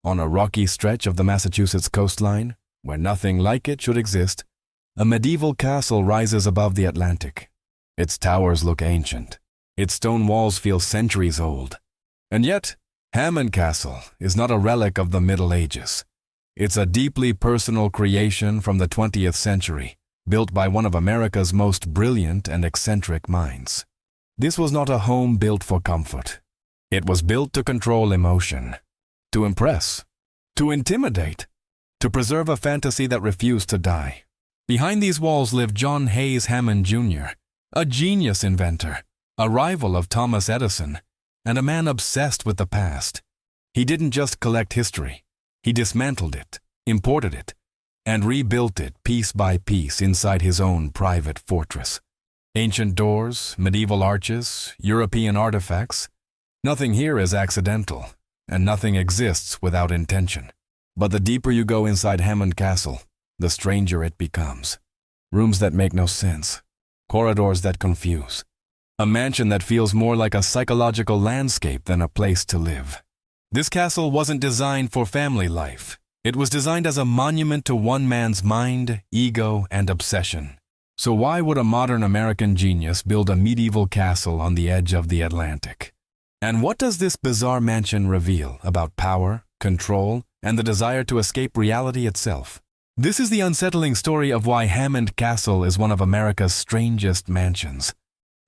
On a rocky stretch of the Massachusetts coastline, where nothing like it should exist, a medieval castle rises above the Atlantic. Its towers look ancient. Its stone walls feel centuries old. And yet, Hammond Castle is not a relic of the Middle Ages. It's a deeply personal creation from the 20th century, built by one of America's most brilliant and eccentric minds. This was not a home built for comfort. It was built to control emotion, to impress, to intimidate, to preserve a fantasy that refused to die. Behind these walls lived John Hays Hammond Jr., a genius inventor, a rival of Thomas Edison, and a man obsessed with the past. He didn't just collect history. He dismantled it, imported it, and rebuilt it piece by piece inside his own private fortress. Ancient doors, medieval arches, European artifacts. Nothing here is accidental, and nothing exists without intention. But the deeper you go inside Hammond Castle, the stranger it becomes. Rooms that make no sense, corridors that confuse. A mansion that feels more like a psychological landscape than a place to live. This castle wasn't designed for family life. It was designed as a monument to one man's mind, ego, and obsession. So why would a modern American genius build a medieval castle on the edge of the Atlantic? And what does this bizarre mansion reveal about power, control, and the desire to escape reality itself? This is the unsettling story of why Hammond Castle is one of America's strangest mansions.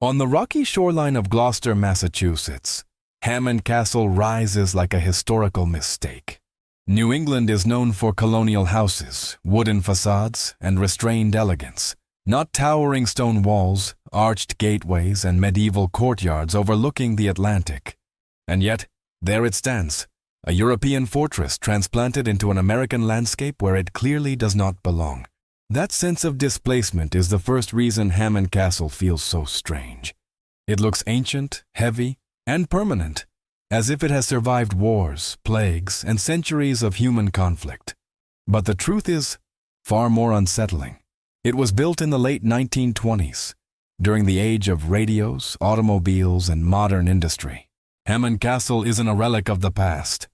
On the rocky shoreline of Gloucester, Massachusetts, Hammond Castle rises like a historical mistake. New England is known for colonial houses, wooden facades, and restrained elegance, not towering stone walls, arched gateways, and medieval courtyards overlooking the Atlantic. And yet, there it stands, a European fortress transplanted into an American landscape where it clearly does not belong. That sense of displacement is the first reason Hammond Castle feels so strange. It looks ancient, heavy, and permanent, as if it has survived wars, plagues, and centuries of human conflict. But the truth is far more unsettling. It was built in the late 1920s, during the age of radios, automobiles, and modern industry. Hammond Castle isn't a relic of the past.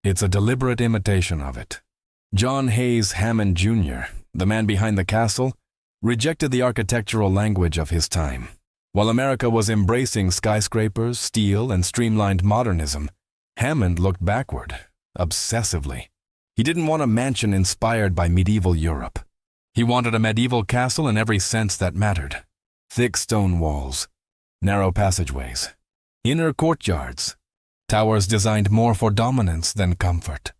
It's a deliberate imitation of it. John Hays Hammond Jr., the man behind the castle, rejected the architectural language of his time. While America was embracing skyscrapers, steel, and streamlined modernism, Hammond looked backward, obsessively. He didn't want a mansion inspired by medieval Europe. He wanted a medieval castle in every sense that mattered. Thick stone walls, narrow passageways, inner courtyards, towers designed more for dominance than comfort.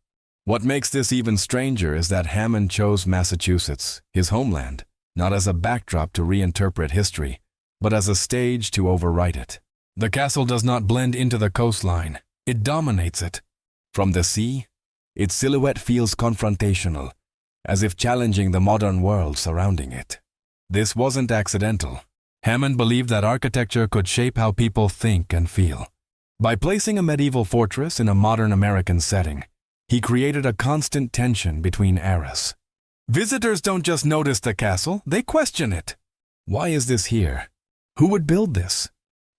What makes this even stranger is that Hammond chose Massachusetts, his homeland, not as a backdrop to reinterpret history, but as a stage to overwrite it. The castle does not blend into the coastline. It dominates it. From the sea, its silhouette feels confrontational, as if challenging the modern world surrounding it. This wasn't accidental. Hammond believed that architecture could shape how people think and feel. By placing a medieval fortress in a modern American setting, he created a constant tension between eras. Visitors don't just notice the castle, they question it. Why is this here? Who would build this?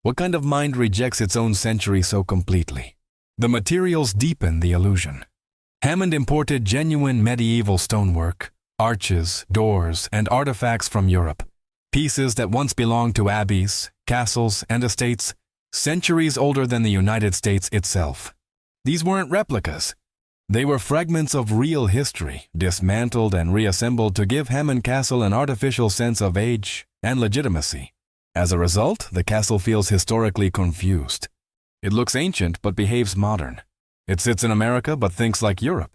What kind of mind rejects its own century so completely? The materials deepen the illusion. Hammond imported genuine medieval stonework, arches, doors, and artifacts from Europe, pieces that once belonged to abbeys, castles, and estates, centuries older than the United States itself. These weren't replicas. They were fragments of real history, dismantled and reassembled to give Hammond Castle an artificial sense of age and legitimacy. As a result, the castle feels historically confused. It looks ancient but behaves modern. It sits in America but thinks like Europe.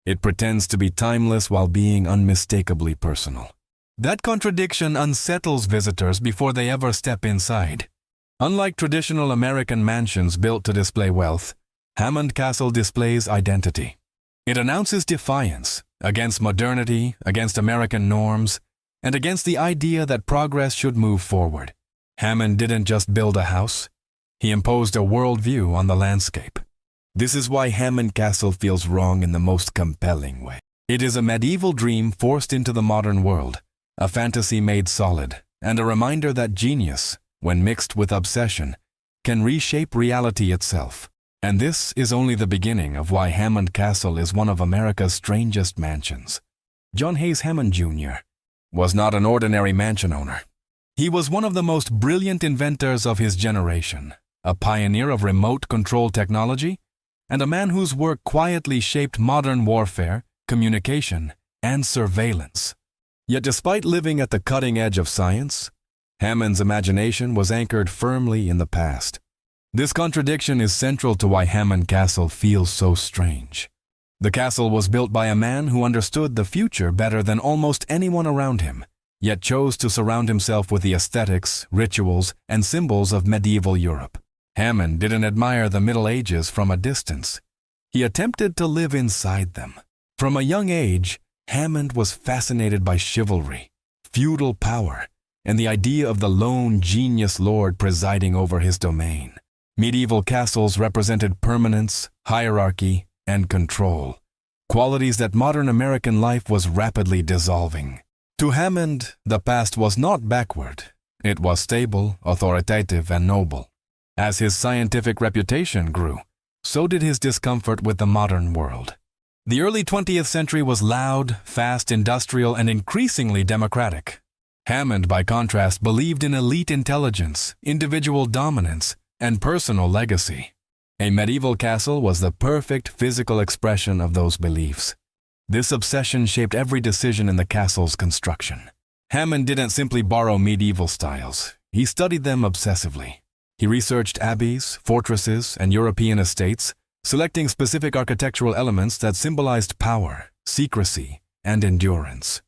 It pretends to be timeless while being unmistakably personal. That contradiction unsettles visitors before they ever step inside. Unlike traditional American mansions built to display wealth, Hammond Castle displays identity. It announces defiance against modernity, against American norms, and against the idea that progress should move forward. Hammond didn't just build a house, he imposed a worldview on the landscape. This is why Hammond Castle feels wrong in the most compelling way. It is a medieval dream forced into the modern world, a fantasy made solid, and a reminder that genius, when mixed with obsession, can reshape reality itself. And this is only the beginning of why Hammond Castle is one of America's strangest mansions. John Hays Hammond Jr. was not an ordinary mansion owner. He was one of the most brilliant inventors of his generation, a pioneer of remote control technology, and a man whose work quietly shaped modern warfare, communication, and surveillance. Yet despite living at the cutting edge of science, Hammond's imagination was anchored firmly in the past. This contradiction is central to why Hammond Castle feels so strange. The castle was built by a man who understood the future better than almost anyone around him, yet chose to surround himself with the aesthetics, rituals, and symbols of medieval Europe. Hammond didn't admire the Middle Ages from a distance. He attempted to live inside them. From a young age, Hammond was fascinated by chivalry, feudal power, and the idea of the lone genius lord presiding over his domain. Medieval castles represented permanence, hierarchy, and control, qualities that modern American life was rapidly dissolving. To Hammond, the past was not backward. It was stable, authoritative, and noble. As his scientific reputation grew, so did his discomfort with the modern world. The early 20th century was loud, fast, industrial, and increasingly democratic. Hammond, by contrast, believed in elite intelligence, individual dominance, and personal legacy. A medieval castle was the perfect physical expression of those beliefs. This obsession shaped every decision in the castle's construction. Hammond didn't simply borrow medieval styles. He studied them obsessively. He researched abbeys, fortresses, and European estates, selecting specific architectural elements that symbolized power, secrecy, and endurance.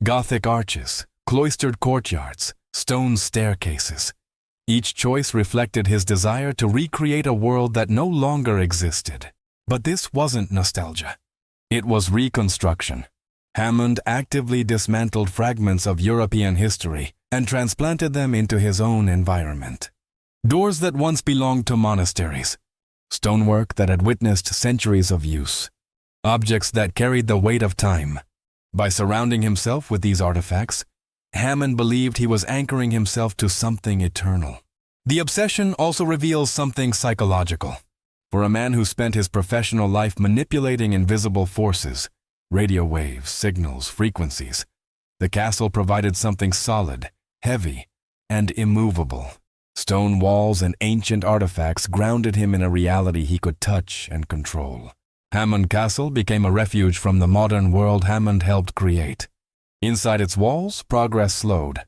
Gothic arches, cloistered courtyards, stone staircases. Each choice reflected his desire to recreate a world that no longer existed. But this wasn't nostalgia. It was reconstruction. Hammond actively dismantled fragments of European history and transplanted them into his own environment. Doors that once belonged to monasteries, stonework that had witnessed centuries of use, objects that carried the weight of time. By surrounding himself with these artifacts, Hammond believed he was anchoring himself to something eternal. The obsession also reveals something psychological. For a man who spent his professional life manipulating invisible forces, radio waves, signals, frequencies, the castle provided something solid, heavy, and immovable. Stone walls and ancient artifacts grounded him in a reality he could touch and control. Hammond Castle became a refuge from the modern world Hammond helped create. Inside its walls, progress slowed.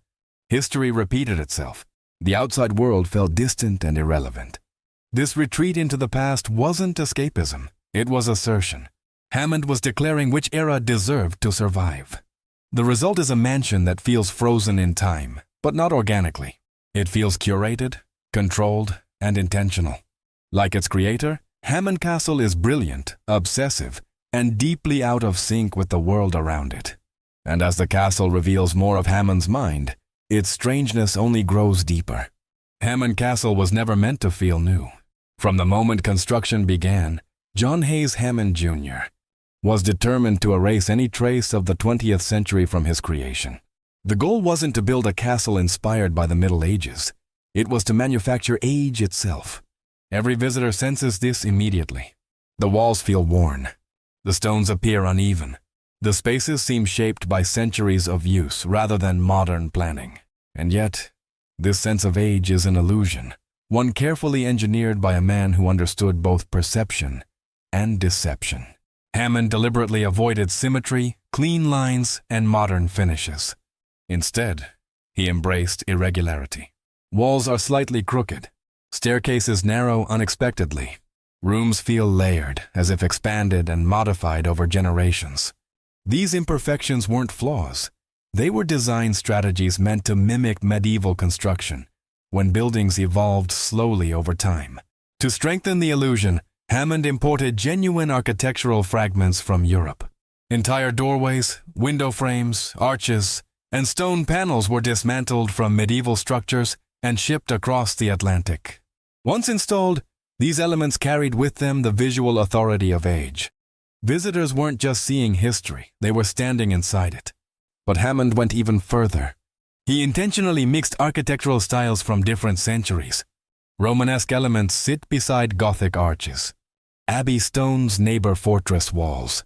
History repeated itself. The outside world felt distant and irrelevant. This retreat into the past wasn't escapism. It was assertion. Hammond was declaring which era deserved to survive. The result is a mansion that feels frozen in time, but not organically. It feels curated, controlled, and intentional. Like its creator, Hammond Castle is brilliant, obsessive, and deeply out of sync with the world around it. And as the castle reveals more of Hammond's mind, its strangeness only grows deeper. Hammond Castle was never meant to feel new. From the moment construction began, John Hays Hammond Jr. was determined to erase any trace of the 20th century from his creation. The goal wasn't to build a castle inspired by the Middle Ages. It was to manufacture age itself. Every visitor senses this immediately. The walls feel worn. The stones appear uneven. The spaces seem shaped by centuries of use rather than modern planning. And yet, this sense of age is an illusion, one carefully engineered by a man who understood both perception and deception. Hammond deliberately avoided symmetry, clean lines, and modern finishes. Instead, he embraced irregularity. Walls are slightly crooked. Staircases narrow unexpectedly. Rooms feel layered, as if expanded and modified over generations. These imperfections weren't flaws. They were design strategies meant to mimic medieval construction, when buildings evolved slowly over time. To strengthen the illusion, Hammond imported genuine architectural fragments from Europe. Entire doorways, window frames, arches, and stone panels were dismantled from medieval structures and shipped across the Atlantic. Once installed, these elements carried with them the visual authority of age. Visitors weren't just seeing history, they were standing inside it. But Hammond went even further. He intentionally mixed architectural styles from different centuries. Romanesque elements sit beside Gothic arches. Abbey stones neighbor fortress walls.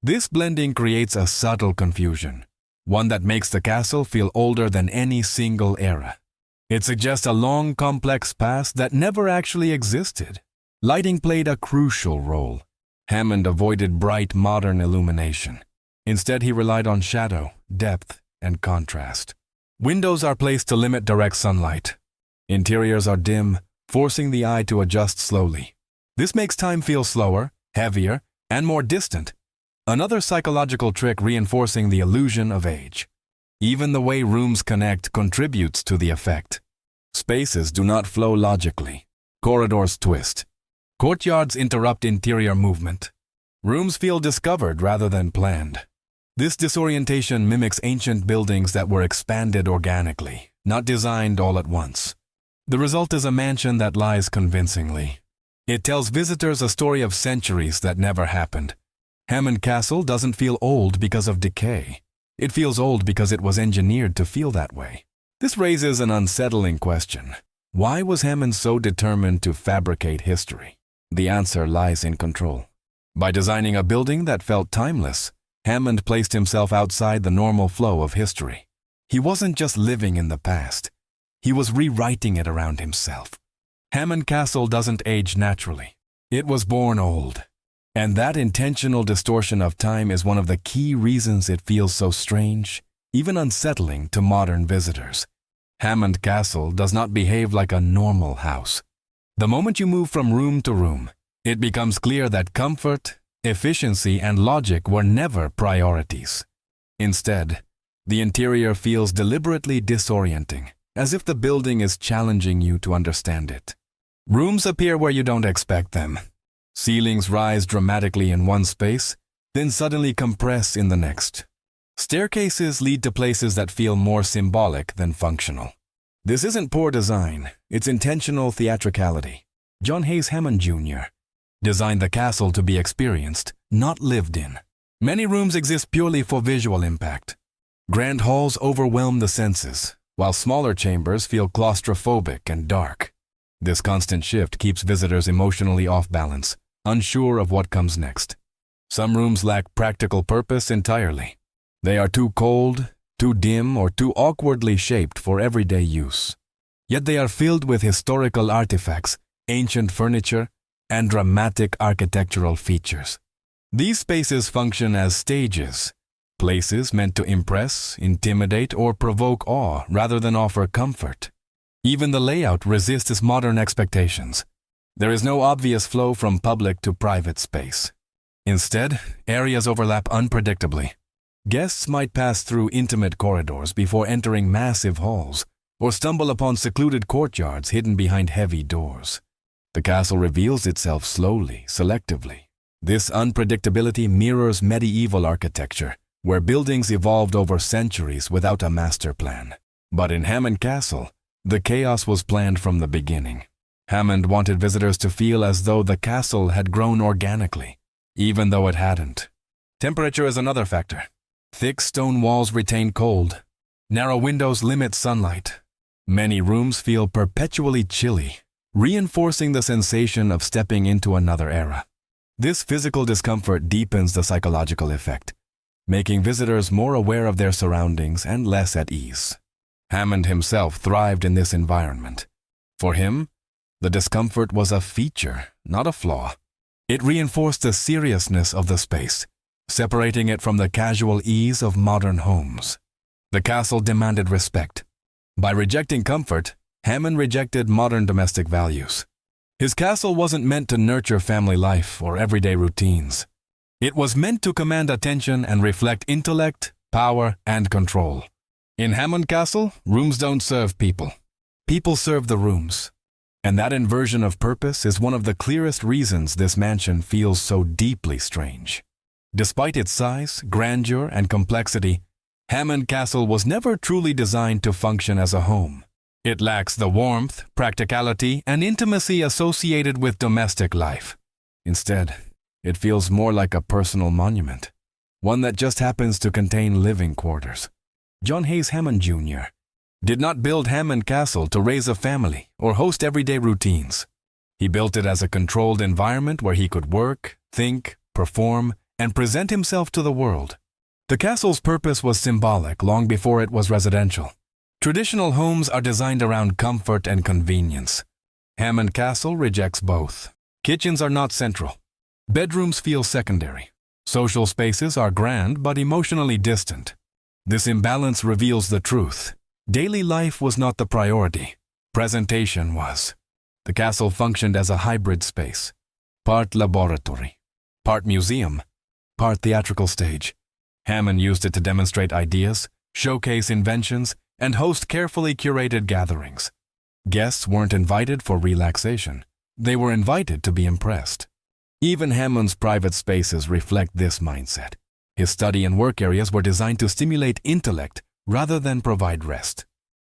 This blending creates a subtle confusion, one that makes the castle feel older than any single era. It suggests a long, complex past that never actually existed. Lighting played a crucial role. Hammond avoided bright, modern illumination. Instead, he relied on shadow, depth, and contrast. Windows are placed to limit direct sunlight. Interiors are dim, forcing the eye to adjust slowly. This makes time feel slower, heavier, and more distant. Another psychological trick reinforcing the illusion of age. Even the way rooms connect contributes to the effect. Spaces do not flow logically. Corridors twist. Courtyards interrupt interior movement. Rooms feel discovered rather than planned. This disorientation mimics ancient buildings that were expanded organically, not designed all at once. The result is a mansion that lies convincingly. It tells visitors a story of centuries that never happened. Hammond Castle doesn't feel old because of decay. It feels old because it was engineered to feel that way. This raises an unsettling question. Why was Hammond so determined to fabricate history? The answer lies in control. By designing a building that felt timeless, Hammond placed himself outside the normal flow of history. He wasn't just living in the past. He was rewriting it around himself. Hammond Castle doesn't age naturally. It was born old. And that intentional distortion of time is one of the key reasons it feels so strange, even unsettling to modern visitors. Hammond Castle does not behave like a normal house. The moment you move from room to room, it becomes clear that comfort, efficiency, and logic were never priorities. Instead, the interior feels deliberately disorienting, as if the building is challenging you to understand it. Rooms appear where you don't expect them. Ceilings rise dramatically in one space, then suddenly compress in the next. Staircases lead to places that feel more symbolic than functional. This isn't poor design, it's intentional theatricality. John Hays Hammond Jr. designed the castle to be experienced, not lived in. Many rooms exist purely for visual impact. Grand halls overwhelm the senses, while smaller chambers feel claustrophobic and dark. This constant shift keeps visitors emotionally off balance, unsure of what comes next. Some rooms lack practical purpose entirely. They are too cold, too dim, or too awkwardly shaped for everyday use. Yet they are filled with historical artifacts, ancient furniture, and dramatic architectural features. These spaces function as stages, places meant to impress, intimidate, or provoke awe rather than offer comfort. Even the layout resists modern expectations. There is no obvious flow from public to private space. Instead, areas overlap unpredictably. Guests might pass through intimate corridors before entering massive halls, or stumble upon secluded courtyards hidden behind heavy doors. The castle reveals itself slowly, selectively. This unpredictability mirrors medieval architecture, where buildings evolved over centuries without a master plan. But in Hammond Castle, the chaos was planned from the beginning. Hammond wanted visitors to feel as though the castle had grown organically, even though it hadn't. Temperature is another factor. Thick stone walls retain cold. Narrow windows limit sunlight. Many rooms feel perpetually chilly, reinforcing the sensation of stepping into another era. This physical discomfort deepens the psychological effect, making visitors more aware of their surroundings and less at ease. Hammond himself thrived in this environment. For him, the discomfort was a feature, not a flaw. It reinforced the seriousness of the space, separating it from the casual ease of modern homes. The castle demanded respect. By rejecting comfort, Hammond rejected modern domestic values. His castle wasn't meant to nurture family life or everyday routines. It was meant to command attention and reflect intellect, power, and control. In Hammond Castle, rooms don't serve people. People serve the rooms. And that inversion of purpose is one of the clearest reasons this mansion feels so deeply strange. Despite its size, grandeur, and complexity, Hammond Castle was never truly designed to function as a home. It lacks the warmth, practicality, and intimacy associated with domestic life. Instead, it feels more like a personal monument, one that just happens to contain living quarters. John Hays Hammond Jr. did not build Hammond Castle to raise a family or host everyday routines. He built it as a controlled environment where he could work, think, perform, and present himself to the world. The castle's purpose was symbolic long before it was residential. Traditional homes are designed around comfort and convenience. Hammond Castle rejects both. Kitchens are not central. Bedrooms feel secondary. Social spaces are grand but emotionally distant. This imbalance reveals the truth. Daily life was not the priority. Presentation was. The castle functioned as a hybrid space, part laboratory, part museum, part theatrical stage. Hammond used it to demonstrate ideas, showcase inventions, and host carefully curated gatherings. Guests weren't invited for relaxation. They were invited to be impressed. Even Hammond's private spaces reflect this mindset. His study and work areas were designed to stimulate intellect rather than provide rest.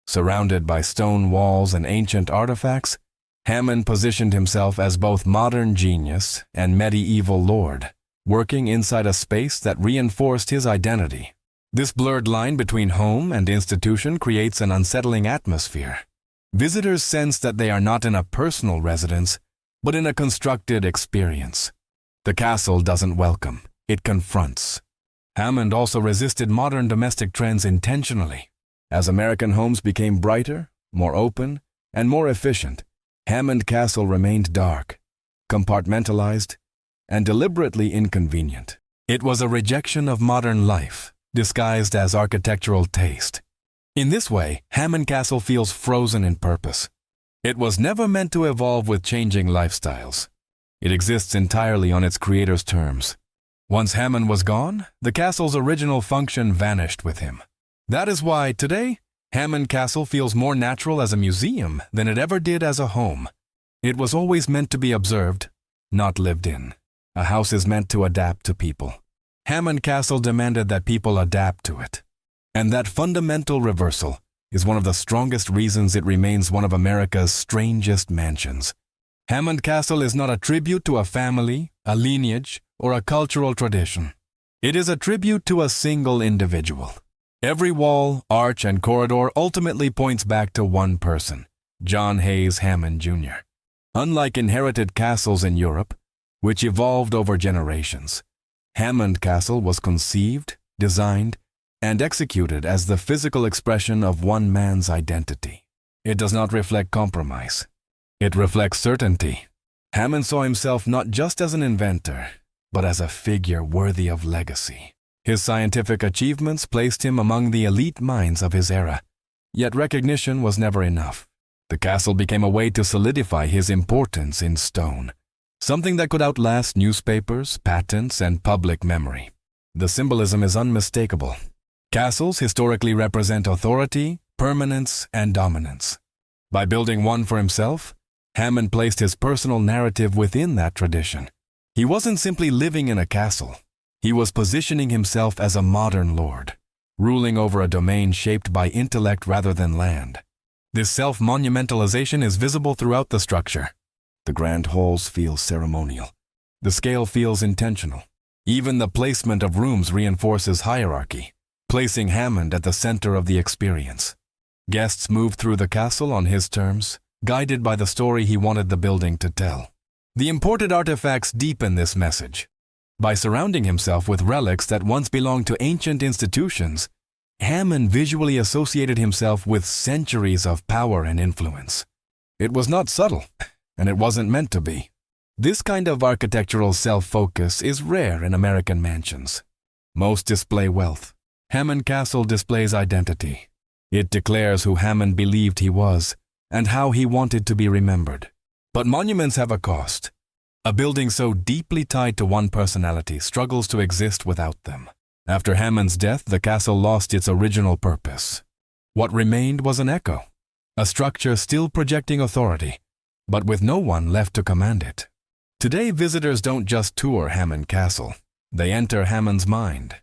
Surrounded by stone walls and ancient artifacts, Hammond positioned himself as both modern genius and medieval lord, working inside a space that reinforced his identity. This blurred line between home and institution creates an unsettling atmosphere. Visitors sense that they are not in a personal residence, but in a constructed experience. The castle doesn't welcome, it confronts. Hammond also resisted modern domestic trends intentionally. As American homes became brighter, more open, and more efficient, Hammond Castle remained dark, compartmentalized, and deliberately inconvenient. It was a rejection of modern life, disguised as architectural taste. In this way, Hammond Castle feels frozen in purpose. It was never meant to evolve with changing lifestyles. It exists entirely on its creator's terms. Once Hammond was gone, the castle's original function vanished with him. That is why, today, Hammond Castle feels more natural as a museum than it ever did as a home. It was always meant to be observed, not lived in. A house is meant to adapt to people. Hammond Castle demanded that people adapt to it. And that fundamental reversal is one of the strongest reasons it remains one of America's strangest mansions. Hammond Castle is not a tribute to a family, a lineage, or a cultural tradition. It is a tribute to a single individual. Every wall, arch, and corridor ultimately points back to one person, John Hays Hammond Jr. Unlike inherited castles in Europe, which evolved over generations, Hammond Castle was conceived, designed, and executed as the physical expression of one man's identity. It does not reflect compromise. It reflects certainty. Hammond saw himself not just as an inventor, but as a figure worthy of legacy. His scientific achievements placed him among the elite minds of his era. Yet recognition was never enough. The castle became a way to solidify his importance in stone, something that could outlast newspapers, patents, and public memory. The symbolism is unmistakable. Castles historically represent authority, permanence, and dominance. By building one for himself, Hammond placed his personal narrative within that tradition. He wasn't simply living in a castle. He was positioning himself as a modern lord, ruling over a domain shaped by intellect rather than land. This self-monumentalization is visible throughout the structure. The grand halls feel ceremonial. The scale feels intentional. Even the placement of rooms reinforces hierarchy, placing Hammond at the center of the experience. Guests move through the castle on his terms, guided by the story he wanted the building to tell. The imported artifacts deepen this message. By surrounding himself with relics that once belonged to ancient institutions, Hammond visually associated himself with centuries of power and influence. It was not subtle, and it wasn't meant to be. This kind of architectural self-focus is rare in American mansions. Most display wealth. Hammond Castle displays identity. It declares who Hammond believed he was and how he wanted to be remembered. But monuments have a cost. A building so deeply tied to one personality struggles to exist without them. After Hammond's death, the castle lost its original purpose. What remained was an echo, a structure still projecting authority, but with no one left to command it. Today, visitors don't just tour Hammond Castle. They enter Hammond's mind.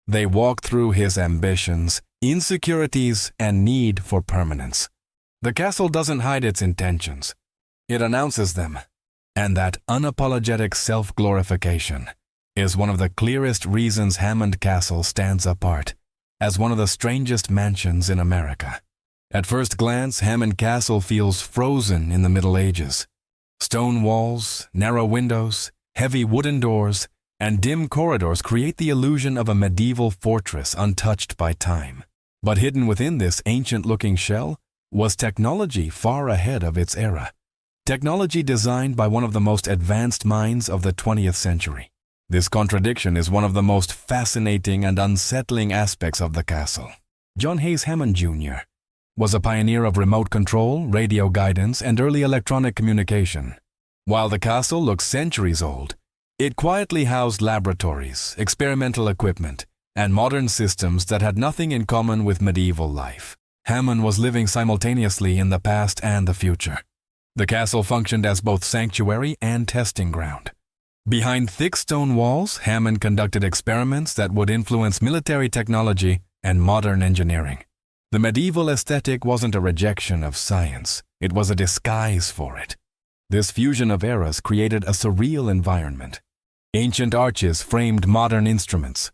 They walk through his ambitions, insecurities, and need for permanence. The castle doesn't hide its intentions. It announces them. And that unapologetic self-glorification is one of the clearest reasons Hammond Castle stands apart as one of the strangest mansions in America. At first glance, Hammond Castle feels frozen in the Middle Ages. Stone walls, narrow windows, heavy wooden doors, and dim corridors create the illusion of a medieval fortress untouched by time. But hidden within this ancient-looking shell was technology far ahead of its era. Technology designed by one of the most advanced minds of the 20th century. This contradiction is one of the most fascinating and unsettling aspects of the castle. John Hays Hammond Jr. was a pioneer of remote control, radio guidance, and early electronic communication. While the castle looks centuries old, it quietly housed laboratories, experimental equipment, and modern systems that had nothing in common with medieval life. Hammond was living simultaneously in the past and the future. The castle functioned as both sanctuary and testing ground. Behind thick stone walls, Hammond conducted experiments that would influence military technology and modern engineering. The medieval aesthetic wasn't a rejection of science, it was a disguise for it. This fusion of eras created a surreal environment. Ancient arches framed modern instruments.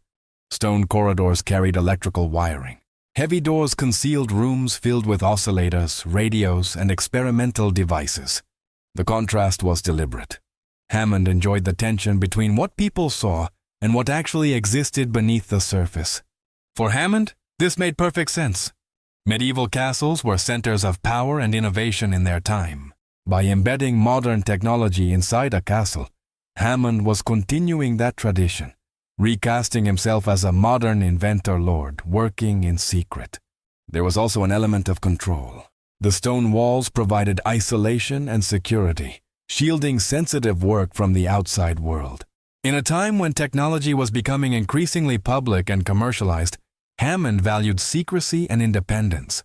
Stone corridors carried electrical wiring. Heavy doors concealed rooms filled with oscillators, radios, and experimental devices. The contrast was deliberate. Hammond enjoyed the tension between what people saw and what actually existed beneath the surface. For Hammond, this made perfect sense. Medieval castles were centers of power and innovation in their time. By embedding modern technology inside a castle, Hammond was continuing that tradition, recasting himself as a modern inventor lord working in secret. There was also an element of control. The stone walls provided isolation and security, shielding sensitive work from the outside world. In a time when technology was becoming increasingly public and commercialized, Hammond valued secrecy and independence.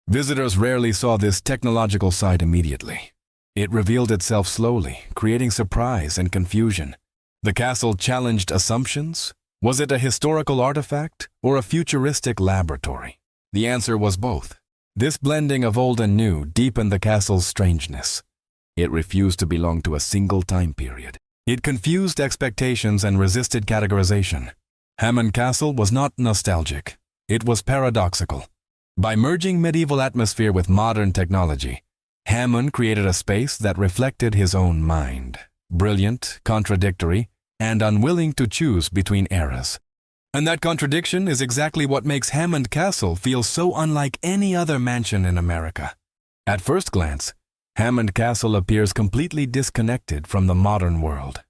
Visitors rarely saw this technological side immediately. It revealed itself slowly, creating surprise and confusion. The castle challenged assumptions. Was it a historical artifact or a futuristic laboratory? The answer was both. This blending of old and new deepened the castle's strangeness. It refused to belong to a single time period. It confused expectations and resisted categorization. Hammond Castle was not nostalgic. It was paradoxical. By merging medieval atmosphere with modern technology, Hammond created a space that reflected his own mind, brilliant, contradictory, and unwilling to choose between eras. And that contradiction is exactly what makes Hammond Castle feel so unlike any other mansion in America. At first glance, Hammond Castle appears completely disconnected from the modern world.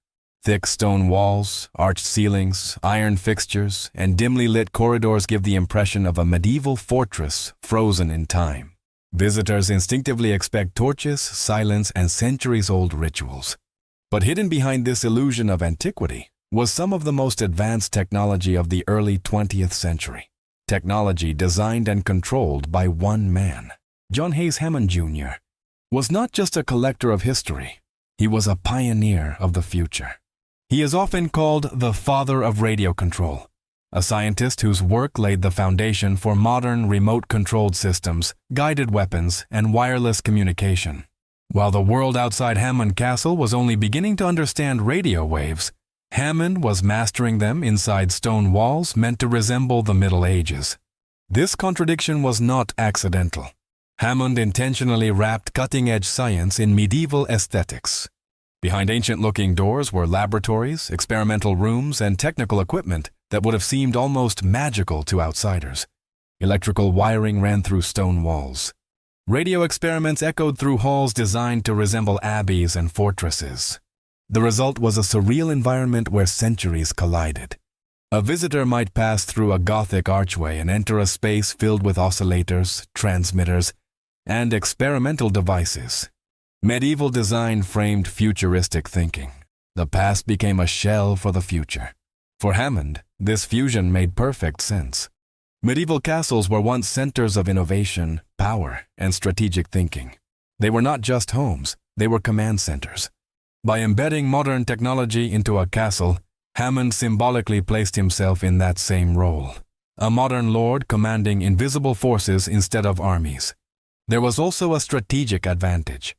Thick stone walls, arched ceilings, iron fixtures, and dimly lit corridors give the impression of a medieval fortress frozen in time. Visitors instinctively expect torches, silence, and centuries-old rituals. But hidden behind this illusion of antiquity was some of the most advanced technology of the early 20th century. Technology designed and controlled by one man. John Hays Hammond Jr. was not just a collector of history, he was a pioneer of the future. He is often called the father of radio control, a scientist whose work laid the foundation for modern remote-controlled systems, guided weapons, and wireless communication. While the world outside Hammond Castle was only beginning to understand radio waves, Hammond was mastering them inside stone walls meant to resemble the Middle Ages. This contradiction was not accidental. Hammond intentionally wrapped cutting-edge science in medieval aesthetics. Behind ancient-looking doors were laboratories, experimental rooms, and technical equipment that would have seemed almost magical to outsiders. Electrical wiring ran through stone walls. Radio experiments echoed through halls designed to resemble abbeys and fortresses. The result was a surreal environment where centuries collided. A visitor might pass through a Gothic archway and enter a space filled with oscillators, transmitters, and experimental devices. Medieval design framed futuristic thinking. The past became a shell for the future. For Hammond, this fusion made perfect sense. Medieval castles were once centers of innovation, power, and strategic thinking. They were not just homes, they were command centers. By embedding modern technology into a castle, Hammond symbolically placed himself in that same role. A modern lord commanding invisible forces instead of armies. There was also a strategic advantage.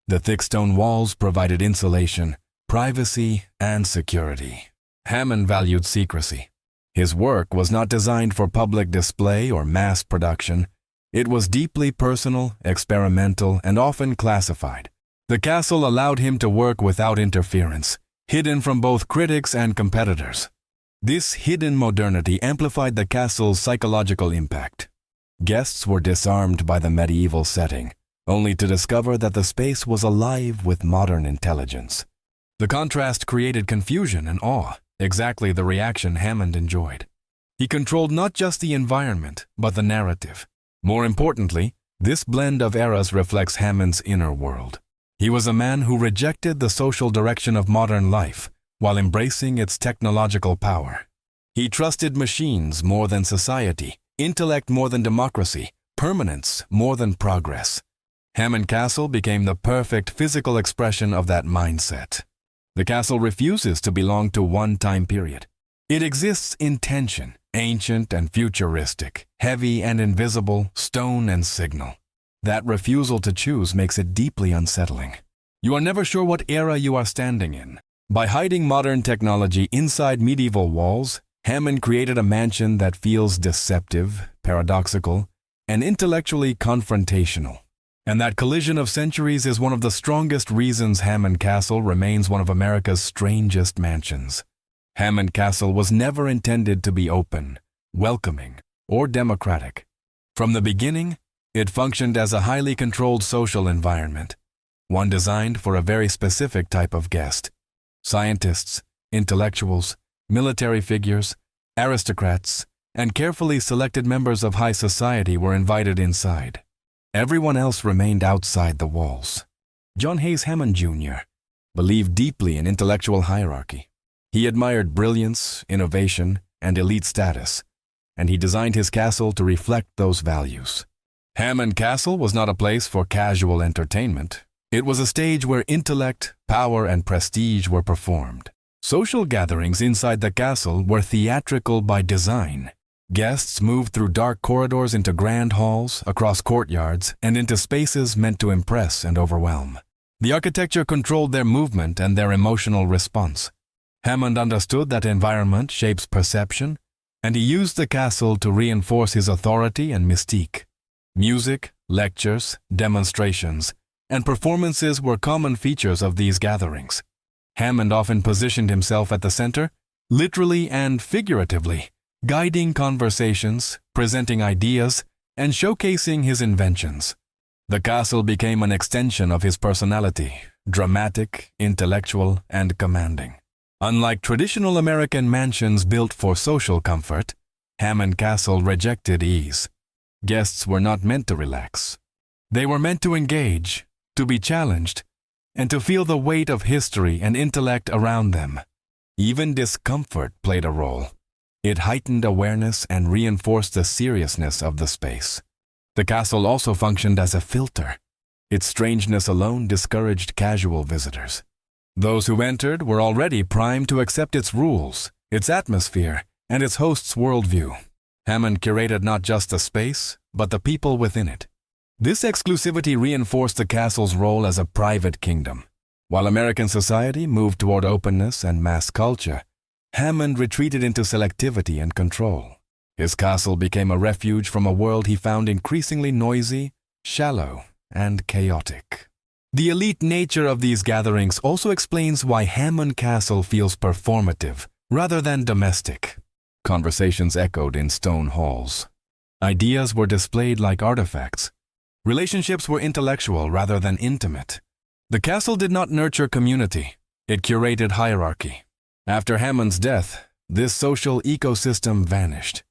The thick stone walls provided insulation, privacy, and security. Hammond valued secrecy. His work was not designed for public display or mass production. It was deeply personal, experimental, and often classified. The castle allowed him to work without interference, hidden from both critics and competitors. This hidden modernity amplified the castle's psychological impact. Guests were disarmed by the medieval setting, only to discover that the space was alive with modern intelligence. The contrast created confusion and awe, exactly the reaction Hammond enjoyed. He controlled not just the environment, but the narrative. More importantly, this blend of eras reflects Hammond's inner world. He was a man who rejected the social direction of modern life while embracing its technological power. He trusted machines more than society, intellect more than democracy, permanence more than progress. Hammond Castle became the perfect physical expression of that mindset. The castle refuses to belong to one time period. It exists in tension, ancient and futuristic, heavy and invisible, stone and signal. That refusal to choose makes it deeply unsettling. You are never sure what era you are standing in. By hiding modern technology inside medieval walls, Hammond created a mansion that feels deceptive, paradoxical, and intellectually confrontational. And that collision of centuries is one of the strongest reasons Hammond Castle remains one of America's strangest mansions. Hammond Castle was never intended to be open, welcoming, or democratic. From the beginning, it functioned as a highly controlled social environment, one designed for a very specific type of guest. Scientists, intellectuals, military figures, aristocrats, and carefully selected members of high society were invited inside. Everyone else remained outside the walls. John Hays Hammond Jr. believed deeply in intellectual hierarchy. He admired brilliance, innovation, and elite status, and he designed his castle to reflect those values. Hammond Castle was not a place for casual entertainment. It was a stage where intellect, power, and prestige were performed. Social gatherings inside the castle were theatrical by design. Guests moved through dark corridors into grand halls, across courtyards, and into spaces meant to impress and overwhelm. The architecture controlled their movement and their emotional response. Hammond understood that environment shapes perception, and he used the castle to reinforce his authority and mystique. Music, lectures, demonstrations, and performances were common features of these gatherings. Hammond often positioned himself at the center, literally and figuratively, guiding conversations, presenting ideas, and showcasing his inventions. The castle became an extension of his personality, dramatic, intellectual, and commanding. Unlike traditional American mansions built for social comfort, Hammond Castle rejected ease. Guests were not meant to relax. They were meant to engage, to be challenged, and to feel the weight of history and intellect around them. Even discomfort played a role. It heightened awareness and reinforced the seriousness of the space. The castle also functioned as a filter. Its strangeness alone discouraged casual visitors. Those who entered were already primed to accept its rules, its atmosphere, and its host's worldview. Hammond curated not just the space, but the people within it. This exclusivity reinforced the castle's role as a private kingdom. While American society moved toward openness and mass culture, Hammond retreated into selectivity and control. His castle became a refuge from a world he found increasingly noisy, shallow, and chaotic. The elite nature of these gatherings also explains why Hammond Castle feels performative rather than domestic. Conversations echoed in stone halls. Ideas were displayed like artifacts. Relationships were intellectual rather than intimate. The castle did not nurture community. It curated hierarchy. After Hammond's death, this social ecosystem vanished.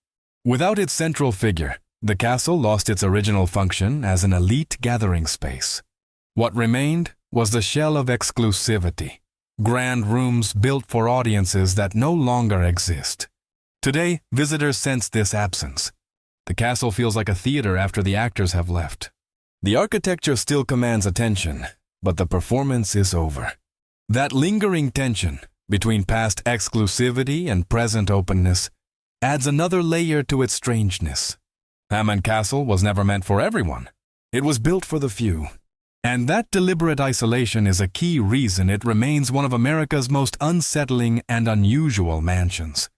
Without its central figure, the castle lost its original function as an elite gathering space. What remained was the shell of exclusivity, grand rooms built for audiences that no longer exist. Today, visitors sense this absence. The castle feels like a theater after the actors have left. The architecture still commands attention, but the performance is over. That lingering tension between past exclusivity and present openness adds another layer to its strangeness. Hammond Castle was never meant for everyone. It was built for the few. And that deliberate isolation is a key reason it remains one of America's most unsettling and unusual mansions.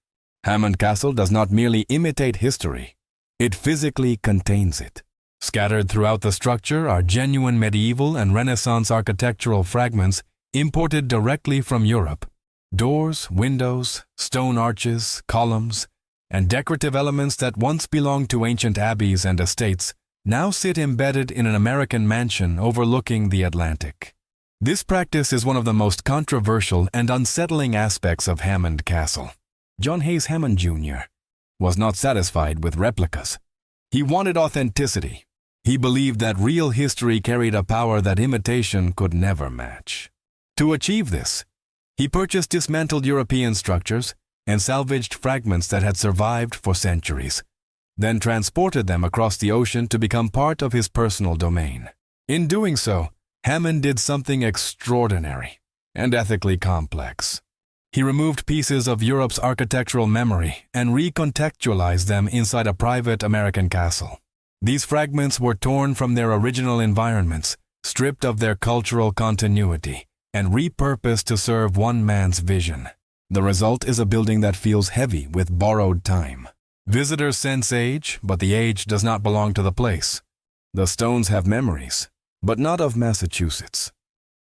Hammond Castle does not merely imitate history. It physically contains it. Scattered throughout the structure are genuine medieval and Renaissance architectural fragments imported directly from Europe. Doors, windows, stone arches, columns, and decorative elements that once belonged to ancient abbeys and estates now sit embedded in an American mansion overlooking the Atlantic. This practice is one of the most controversial and unsettling aspects of Hammond Castle. John Hays Hammond Jr. was not satisfied with replicas. He wanted authenticity. He believed that real history carried a power that imitation could never match. To achieve this, he purchased dismantled European structures and salvaged fragments that had survived for centuries, then transported them across the ocean to become part of his personal domain. In doing so, Hammond did something extraordinary and ethically complex. He removed pieces of Europe's architectural memory and recontextualized them inside a private American castle. These fragments were torn from their original environments, stripped of their cultural continuity, and repurposed to serve one man's vision. The result is a building that feels heavy with borrowed time. Visitors sense age, but the age does not belong to the place. The stones have memories, but not of Massachusetts.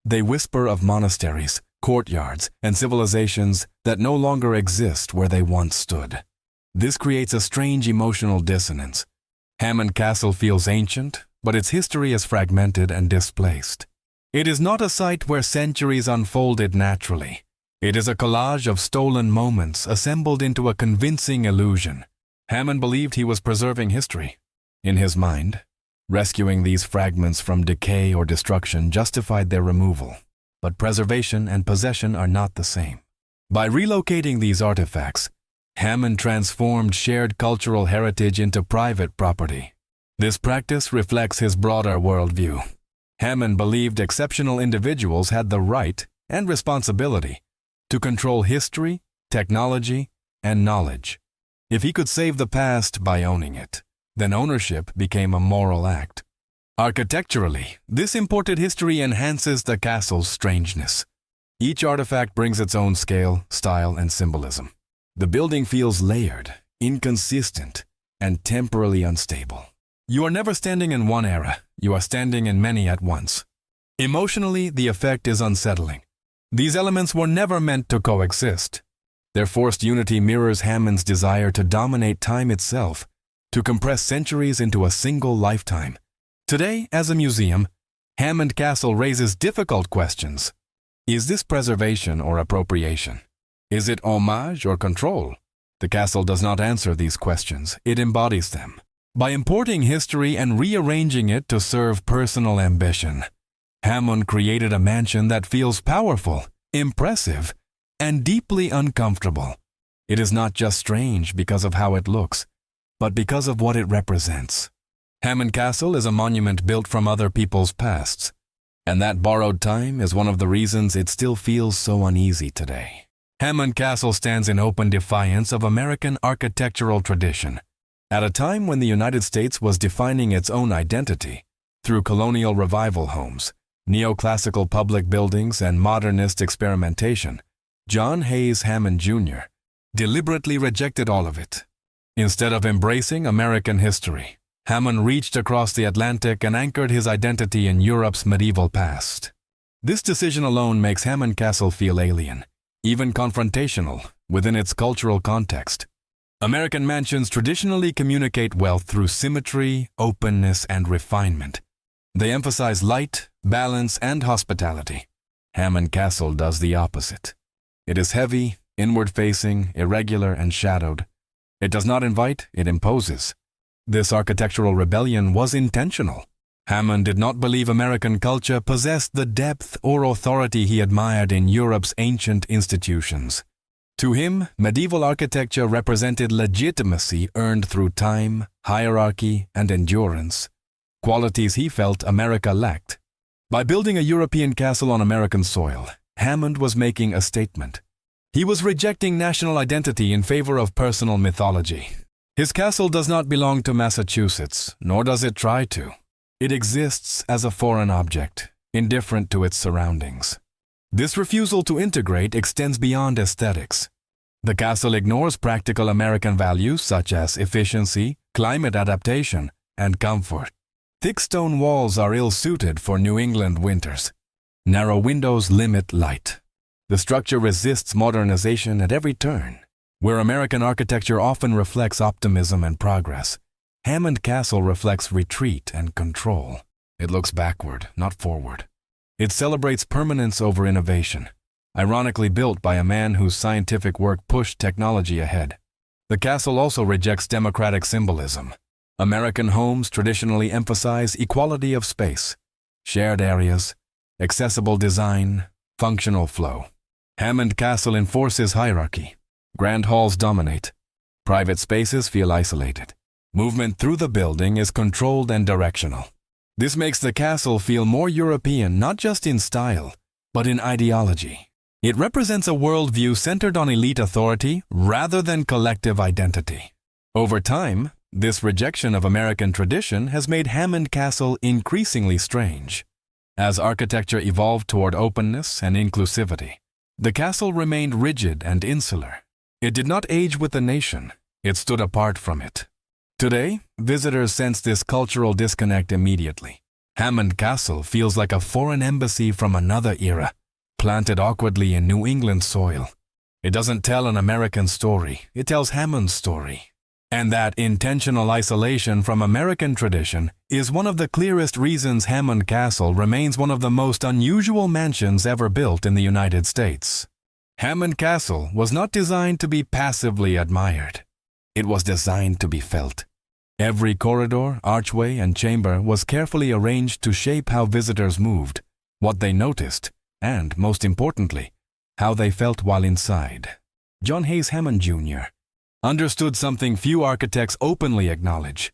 They whisper of monasteries, courtyards, and civilizations that no longer exist where they once stood. This creates a strange emotional dissonance. Hammond Castle feels ancient, but its history is fragmented and displaced. It is not a site where centuries unfolded naturally. It is a collage of stolen moments assembled into a convincing illusion. Hammond believed he was preserving history. In his mind, rescuing these fragments from decay or destruction justified their removal. But preservation and possession are not the same. By relocating these artifacts, Hammond transformed shared cultural heritage into private property. This practice reflects his broader worldview. Hammond believed exceptional individuals had the right and responsibility to control history, technology, and knowledge. If he could save the past by owning it, then ownership became a moral act. Architecturally, this imported history enhances the castle's strangeness. Each artifact brings its own scale, style, and symbolism. The building feels layered, inconsistent, and temporally unstable. You are never standing in one era, you are standing in many at once. Emotionally, the effect is unsettling. These elements were never meant to coexist. Their forced unity mirrors Hammond's desire to dominate time itself, to compress centuries into a single lifetime. Today, as a museum, Hammond Castle raises difficult questions. Is this preservation or appropriation? Is it homage or control? The castle does not answer these questions, it embodies them. By importing history and rearranging it to serve personal ambition, Hammond created a mansion that feels powerful, impressive, and deeply uncomfortable. It is not just strange because of how it looks, but because of what it represents. Hammond Castle is a monument built from other people's pasts, and that borrowed time is one of the reasons it still feels so uneasy today. Hammond Castle stands in open defiance of American architectural tradition. At a time when the United States was defining its own identity through colonial revival homes, neoclassical public buildings, and modernist experimentation, John Hays Hammond Jr. deliberately rejected all of it. Instead of embracing American history, Hammond reached across the Atlantic and anchored his identity in Europe's medieval past. This decision alone makes Hammond Castle feel alien, even confrontational, within its cultural context. American mansions traditionally communicate wealth through symmetry, openness, and refinement. They emphasize light, balance, and hospitality. Hammond Castle does the opposite. It is heavy, inward-facing, irregular, and shadowed. It does not invite, it imposes. This architectural rebellion was intentional. Hammond did not believe American culture possessed the depth or authority he admired in Europe's ancient institutions. To him, medieval architecture represented legitimacy earned through time, hierarchy, and endurance, qualities he felt America lacked. By building a European castle on American soil, Hammond was making a statement. He was rejecting national identity in favor of personal mythology. His castle does not belong to Massachusetts, nor does it try to. It exists as a foreign object, indifferent to its surroundings. This refusal to integrate extends beyond aesthetics. The castle ignores practical American values such as efficiency, climate adaptation, and comfort. Thick stone walls are ill-suited for New England winters. Narrow windows limit light. The structure resists modernization at every turn. Where American architecture often reflects optimism and progress, Hammond Castle reflects retreat and control. It looks backward, not forward. It celebrates permanence over innovation, ironically built by a man whose scientific work pushed technology ahead. The castle also rejects democratic symbolism. American homes traditionally emphasize equality of space, shared areas, accessible design, functional flow. Hammond Castle enforces hierarchy. Grand halls dominate. Private spaces feel isolated. Movement through the building is controlled and directional. This makes the castle feel more European not just in style, but in ideology. It represents a worldview centered on elite authority rather than collective identity. Over time, this rejection of American tradition has made Hammond Castle increasingly strange. As architecture evolved toward openness and inclusivity, the castle remained rigid and insular. It did not age with the nation, it stood apart from it. Today, visitors sense this cultural disconnect immediately. Hammond Castle feels like a foreign embassy from another era, planted awkwardly in New England soil. It doesn't tell an American story, it tells Hammond's story. And that intentional isolation from American tradition is one of the clearest reasons Hammond Castle remains one of the most unusual mansions ever built in the United States. Hammond Castle was not designed to be passively admired. It was designed to be felt. Every corridor, archway, and chamber was carefully arranged to shape how visitors moved, what they noticed, and, most importantly, how they felt while inside. John Hays Hammond Jr. understood something few architects openly acknowledge.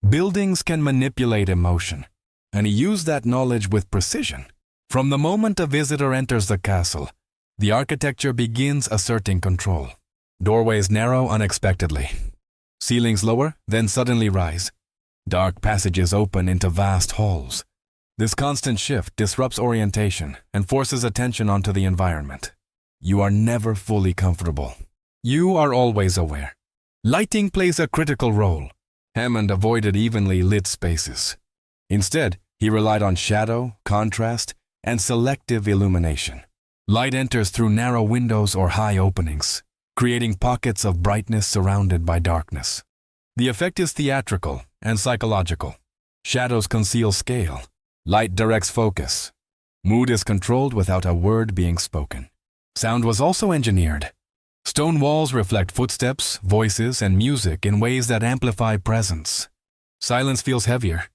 Buildings can manipulate emotion, and he used that knowledge with precision. From the moment a visitor enters the castle, the architecture begins asserting control. Doorways narrow unexpectedly. Ceilings lower, then suddenly rise. Dark passages open into vast halls. This constant shift disrupts orientation and forces attention onto the environment. You are never fully comfortable. You are always aware. Lighting plays a critical role. Hammond avoided evenly lit spaces. Instead, he relied on shadow, contrast, and selective illumination. Light enters through narrow windows or high openings, creating pockets of brightness surrounded by darkness. The effect is theatrical and psychological. Shadows conceal scale. Light directs focus. Mood is controlled without a word being spoken. Sound was also engineered. Stone walls reflect footsteps, voices, and music in ways that amplify presence. Silence feels heavier.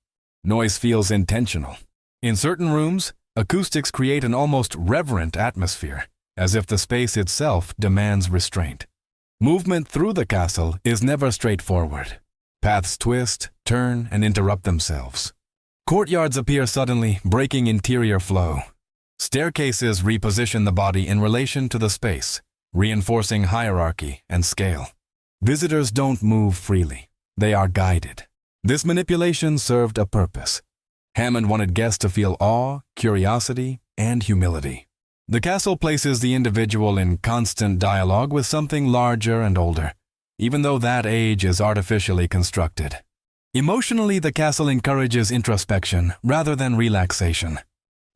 Noise feels intentional. In certain rooms, acoustics create an almost reverent atmosphere, as if the space itself demands restraint. Movement through the castle is never straightforward. Paths twist, turn, and interrupt themselves. Courtyards appear suddenly, breaking interior flow. Staircases reposition the body in relation to the space, reinforcing hierarchy and scale. Visitors don't move freely. They are guided. This manipulation served a purpose. Hammond wanted guests to feel awe, curiosity, and humility. The castle places the individual in constant dialogue with something larger and older, even though that age is artificially constructed. Emotionally, the castle encourages introspection rather than relaxation.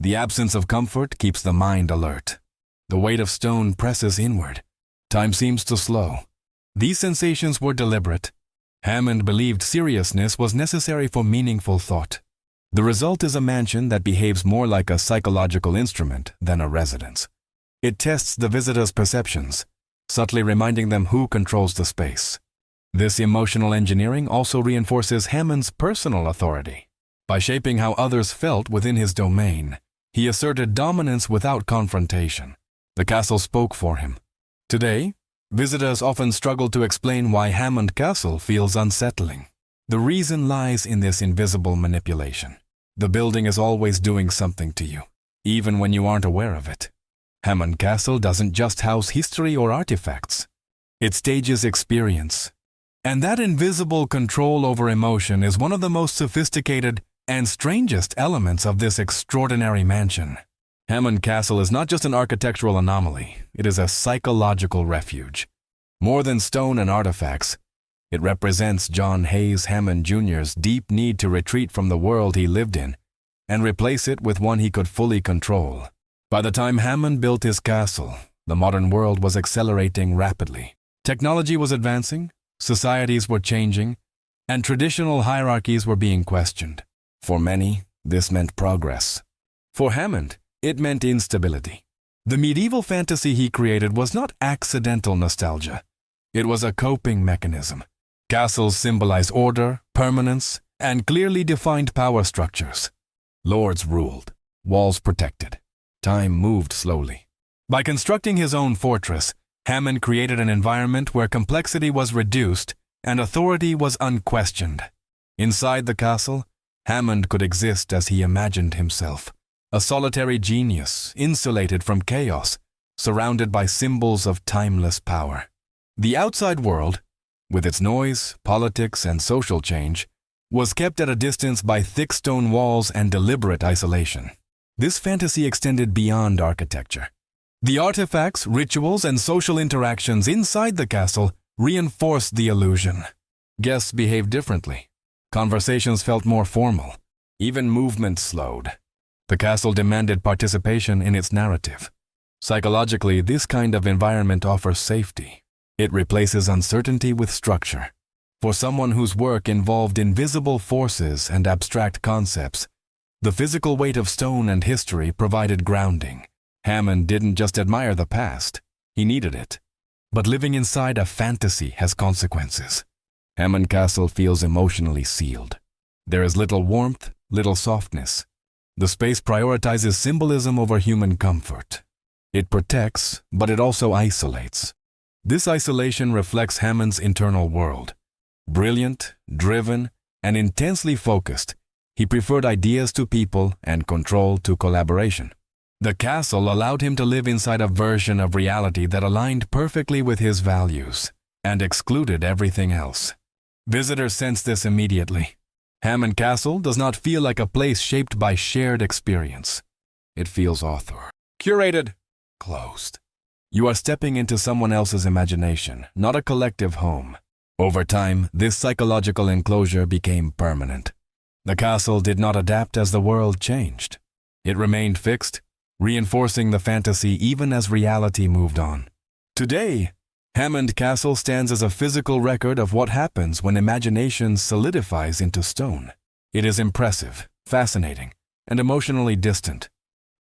The absence of comfort keeps the mind alert. The weight of stone presses inward. Time seems to slow. These sensations were deliberate. Hammond believed seriousness was necessary for meaningful thought. The result is a mansion that behaves more like a psychological instrument than a residence. It tests the visitor's perceptions, subtly reminding them who controls the space. This emotional engineering also reinforces Hammond's personal authority. By shaping how others felt within his domain, he asserted dominance without confrontation. The castle spoke for him. Today, visitors often struggle to explain why Hammond Castle feels unsettling. The reason lies in this invisible manipulation. The building is always doing something to you, even when you aren't aware of it. Hammond Castle doesn't just house history or artifacts. It stages experience. And that invisible control over emotion is one of the most sophisticated and strangest elements of this extraordinary mansion. Hammond Castle is not just an architectural anomaly, it is a psychological refuge. More than stone and artifacts, It represents John Hays Hammond Jr.'s deep need to retreat from the world he lived in and replace it with one he could fully control. By the time Hammond built his castle, the modern world was accelerating rapidly. Technology was advancing, societies were changing, and traditional hierarchies were being questioned. For many, this meant progress. For Hammond, it meant instability. The medieval fantasy he created was not accidental nostalgia. It was a coping mechanism. Castles symbolize order, permanence, and clearly defined power structures. Lords ruled, walls protected. Time moved slowly. By constructing his own fortress, Hammond created an environment where complexity was reduced and authority was unquestioned. Inside the castle, Hammond could exist as he imagined himself, a solitary genius, insulated from chaos, surrounded by symbols of timeless power. The outside world, with its noise, politics, and social change, was kept at a distance by thick stone walls and deliberate isolation. This fantasy extended beyond architecture. The artifacts, rituals, and social interactions inside the castle reinforced the illusion. Guests behaved differently. Conversations felt more formal. Even movement slowed. The castle demanded participation in its narrative. Psychologically, this kind of environment offers safety. It replaces uncertainty with structure. For someone whose work involved invisible forces and abstract concepts, the physical weight of stone and history provided grounding. Hammond didn't just admire the past, he needed it. But living inside a fantasy has consequences. Hammond Castle feels emotionally sealed. There is little warmth, little softness. The space prioritizes symbolism over human comfort. It protects, but it also isolates. This isolation reflects Hammond's internal world. Brilliant, driven, and intensely focused, he preferred ideas to people and control to collaboration. The castle allowed him to live inside a version of reality that aligned perfectly with his values and excluded everything else. Visitors sense this immediately. Hammond Castle does not feel like a place shaped by shared experience. It feels curated, closed. You are stepping into someone else's imagination, not a collective home. Over time, this psychological enclosure became permanent. The castle did not adapt as the world changed. It remained fixed, reinforcing the fantasy even as reality moved on. Today, Hammond Castle stands as a physical record of what happens when imagination solidifies into stone. It is impressive, fascinating, and emotionally distant.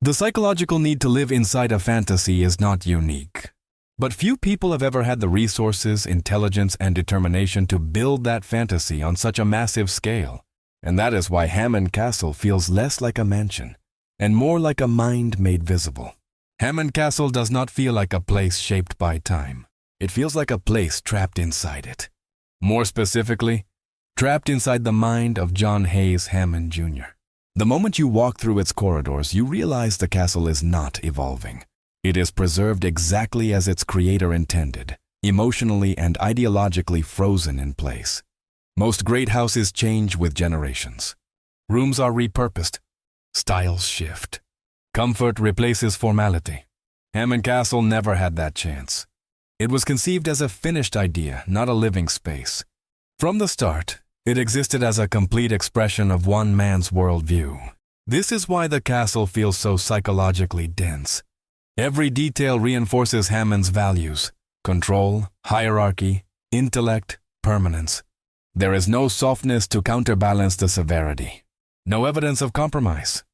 The psychological need to live inside a fantasy is not unique. But few people have ever had the resources, intelligence, and determination to build that fantasy on such a massive scale. And that is why Hammond Castle feels less like a mansion and more like a mind made visible. Hammond Castle does not feel like a place shaped by time. It feels like a place trapped inside it. More specifically, trapped inside the mind of John Hays Hammond Jr. The moment you walk through its corridors, you realize the castle is not evolving. It is preserved exactly as its creator intended, emotionally and ideologically frozen in place. Most great houses change with generations. Rooms are repurposed. Styles shift. Comfort replaces formality. Hammond Castle never had that chance. It was conceived as a finished idea, not a living space. From the start, it existed as a complete expression of one man's worldview. This is why the castle feels so psychologically dense. Every detail reinforces Hammond's values: control, hierarchy, intellect, permanence. There is no softness to counterbalance the severity. No evidence of compromise.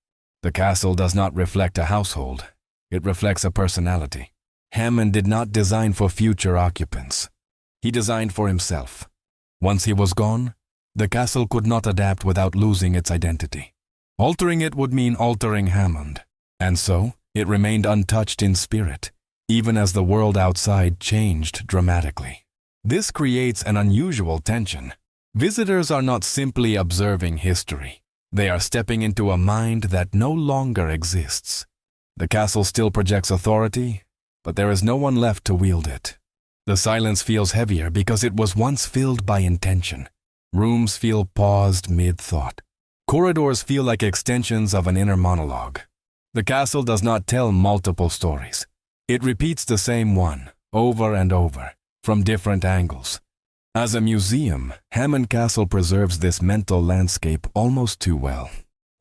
The castle does not reflect a household. It reflects a personality. Hammond did not design for future occupants. He designed for himself. Once he was gone, the castle could not adapt without losing its identity. Altering it would mean altering Hammond. And so, it remained untouched in spirit, even as the world outside changed dramatically. This creates an unusual tension. Visitors are not simply observing history. They are stepping into a mind that no longer exists. The castle still projects authority, but there is no one left to wield it. The silence feels heavier because it was once filled by intention. Rooms feel paused mid-thought. Corridors feel like extensions of an inner monologue. The castle does not tell multiple stories. It repeats the same one, over and over, from different angles. As a museum, Hammond Castle preserves this mental landscape almost too well.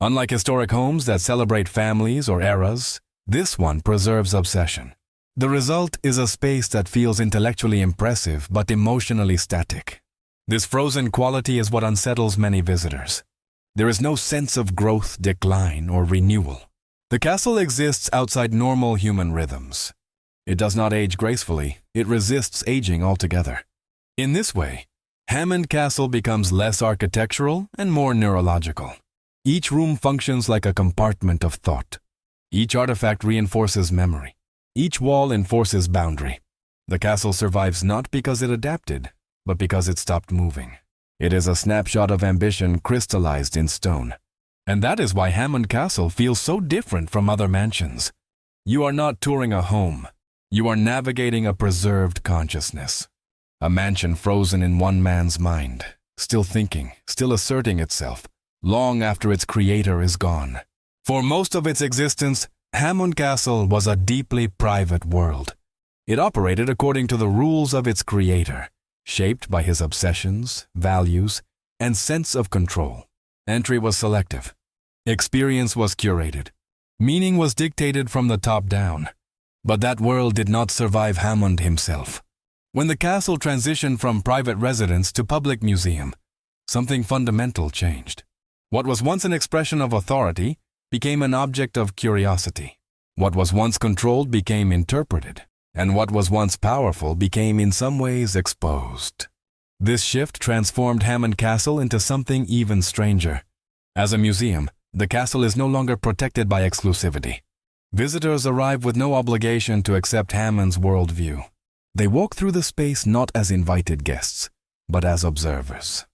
Unlike historic homes that celebrate families or eras, this one preserves obsession. The result is a space that feels intellectually impressive but emotionally static. This frozen quality is what unsettles many visitors. There is no sense of growth, decline, or renewal. The castle exists outside normal human rhythms. It does not age gracefully, it resists aging altogether. In this way, Hammond Castle becomes less architectural and more neurological. Each room functions like a compartment of thought. Each artifact reinforces memory. Each wall enforces boundary. The castle survives not because it adapted, but because it stopped moving. It is a snapshot of ambition crystallized in stone. And that is why Hammond Castle feels so different from other mansions. You are not touring a home. You are navigating a preserved consciousness. A mansion frozen in one man's mind, still thinking, still asserting itself, long after its creator is gone. For most of its existence, Hammond Castle was a deeply private world. It operated according to the rules of its creator, shaped by his obsessions, values, and sense of control. Entry was selective. Experience was curated. Meaning was dictated from the top down. But that world did not survive Hammond himself. When the castle transitioned from private residence to public museum, something fundamental changed. What was once an expression of authority became an object of curiosity. What was once controlled became interpreted, and what was once powerful became in some ways exposed. This shift transformed Hammond Castle into something even stranger. As a museum, the castle is no longer protected by exclusivity. Visitors arrive with no obligation to accept Hammond's worldview. They walk through the space not as invited guests, but as observers.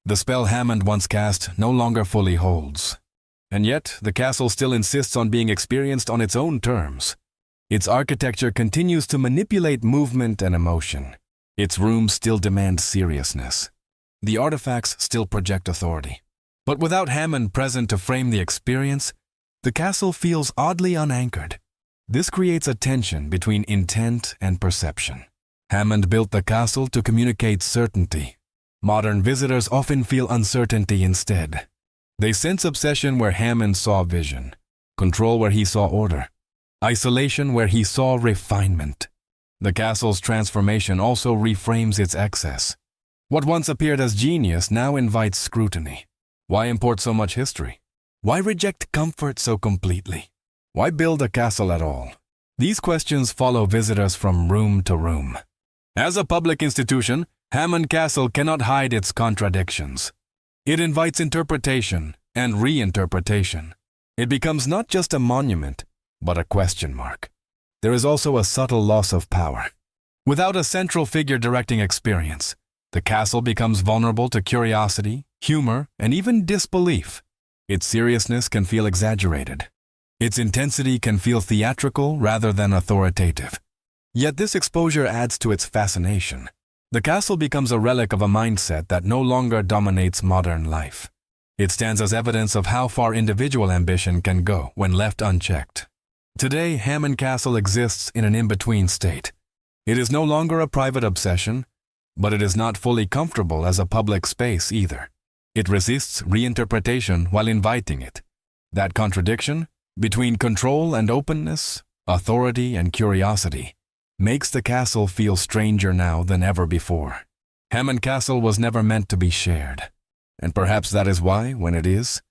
The spell Hammond once cast no longer fully holds. And yet, the castle still insists on being experienced on its own terms. Its architecture continues to manipulate movement and emotion. Its rooms still demand seriousness. The artifacts still project authority. But without Hammond present to frame the experience, the castle feels oddly unanchored. This creates a tension between intent and perception. Hammond built the castle to communicate certainty. Modern visitors often feel uncertainty instead. They sense obsession where Hammond saw vision, control where he saw order, isolation where he saw refinement. The castle's transformation also reframes its excess. What once appeared as genius now invites scrutiny. Why import so much history? Why reject comfort so completely? Why build a castle at all? These questions follow visitors from room to room. As a public institution, Hammond Castle cannot hide its contradictions. It invites interpretation and reinterpretation. It becomes not just a monument, but a question mark. There is also a subtle loss of power. Without a central figure directing experience, the castle becomes vulnerable to curiosity, humor, and even disbelief. Its seriousness can feel exaggerated. Its intensity can feel theatrical rather than authoritative. Yet this exposure adds to its fascination. The castle becomes a relic of a mindset that no longer dominates modern life. It stands as evidence of how far individual ambition can go when left unchecked. Today, Hammond Castle exists in an in-between state. It is no longer a private obsession, but it is not fully comfortable as a public space either. It resists reinterpretation while inviting it. That contradiction, between control and openness, authority and curiosity, makes the castle feel stranger now than ever before. Hammond Castle was never meant to be shared, and perhaps that is why, when it is,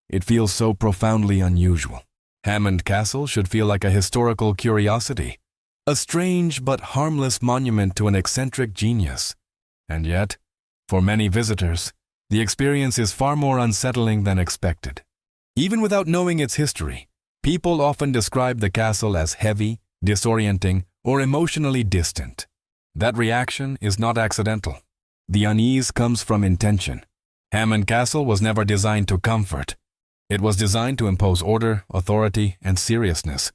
it feels so profoundly unusual. Hammond Castle should feel like a historical curiosity, a strange but harmless monument to an eccentric genius. And yet, for many visitors, the experience is far more unsettling than expected. Even without knowing its history, people often describe the castle as heavy, disorienting, or emotionally distant. That reaction is not accidental. The unease comes from intention. Hammond Castle was never designed to comfort. It was designed to impose order, authority, and seriousness.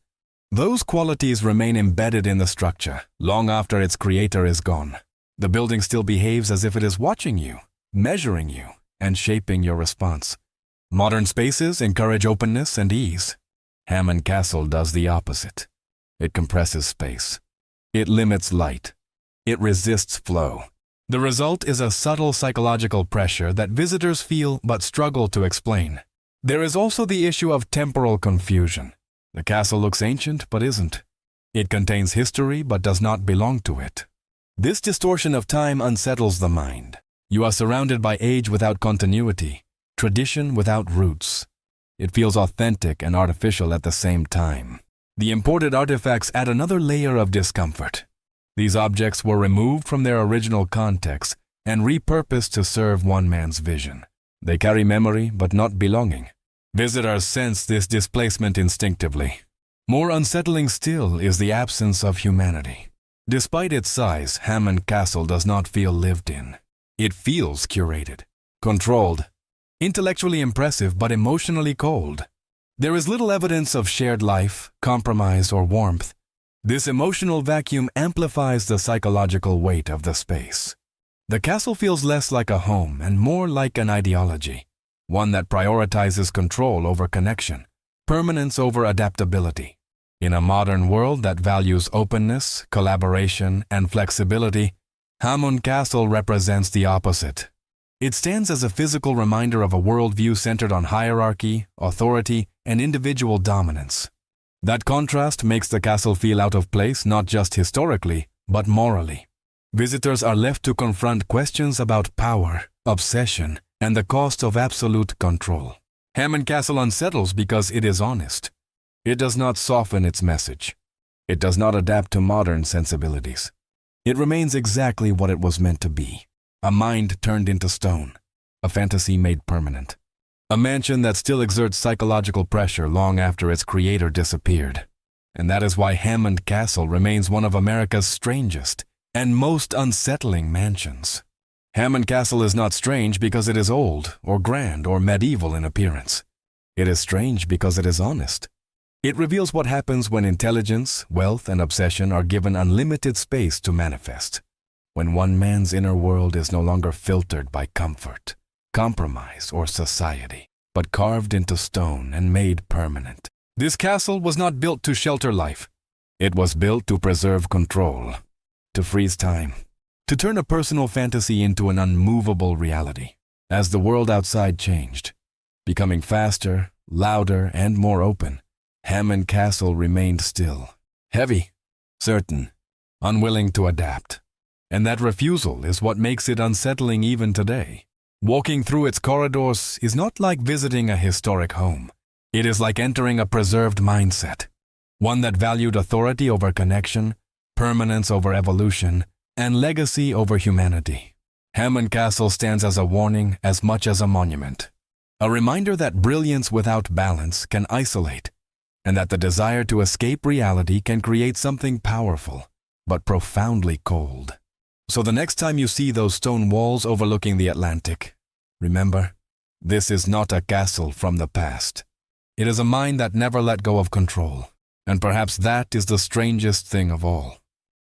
Those qualities remain embedded in the structure long after its creator is gone. The building still behaves as if it is watching you, measuring you, and shaping your response. Modern spaces encourage openness and ease. Hammond Castle does the opposite. It compresses space. It limits light. It resists flow. The result is a subtle psychological pressure that visitors feel but struggle to explain. There is also the issue of temporal confusion. The castle looks ancient but isn't. It contains history but does not belong to it. This distortion of time unsettles the mind. You are surrounded by age without continuity, tradition without roots. It feels authentic and artificial at the same time. The imported artifacts add another layer of discomfort. These objects were removed from their original context and repurposed to serve one man's vision. They carry memory but not belonging. Visitors sense this displacement instinctively. More unsettling still is the absence of humanity. Despite its size, Hammond Castle does not feel lived in. It feels curated, controlled, intellectually impressive but emotionally cold. There is little evidence of shared life, compromise, or warmth. This emotional vacuum amplifies the psychological weight of the space. The castle feels less like a home and more like an ideology, one that prioritizes control over connection, permanence over adaptability. In a modern world that values openness, collaboration, and flexibility, Hammond Castle represents the opposite. It stands as a physical reminder of a worldview centered on hierarchy, authority, and individual dominance. That contrast makes the castle feel out of place not just historically, but morally. Visitors are left to confront questions about power, obsession, and the cost of absolute control. Hammond Castle unsettles because it is honest. It does not soften its message. It does not adapt to modern sensibilities. It remains exactly what it was meant to be. A mind turned into stone, a fantasy made permanent. A mansion that still exerts psychological pressure long after its creator disappeared. And that is why Hammond Castle remains one of America's strangest and most unsettling mansions. Hammond Castle is not strange because it is old or grand or medieval in appearance. It is strange because it is honest. It reveals what happens when intelligence, wealth, and obsession are given unlimited space to manifest. When one man's inner world is no longer filtered by comfort, compromise, or society, but carved into stone and made permanent. This castle was not built to shelter life. It was built to preserve control, to freeze time, to turn a personal fantasy into an unmovable reality. As the world outside changed, becoming faster, louder, and more open, Hammond Castle remained still, heavy, certain, unwilling to adapt. And that refusal is what makes it unsettling even today. Walking through its corridors is not like visiting a historic home. It is like entering a preserved mindset, one that valued authority over connection, permanence over evolution, and legacy over humanity. Hammond Castle stands as a warning as much as a monument, a reminder that brilliance without balance can isolate, and that the desire to escape reality can create something powerful, but profoundly cold. So the next time you see those stone walls overlooking the Atlantic, remember, this is not a castle from the past. It is a mind that never let go of control, and perhaps that is the strangest thing of all.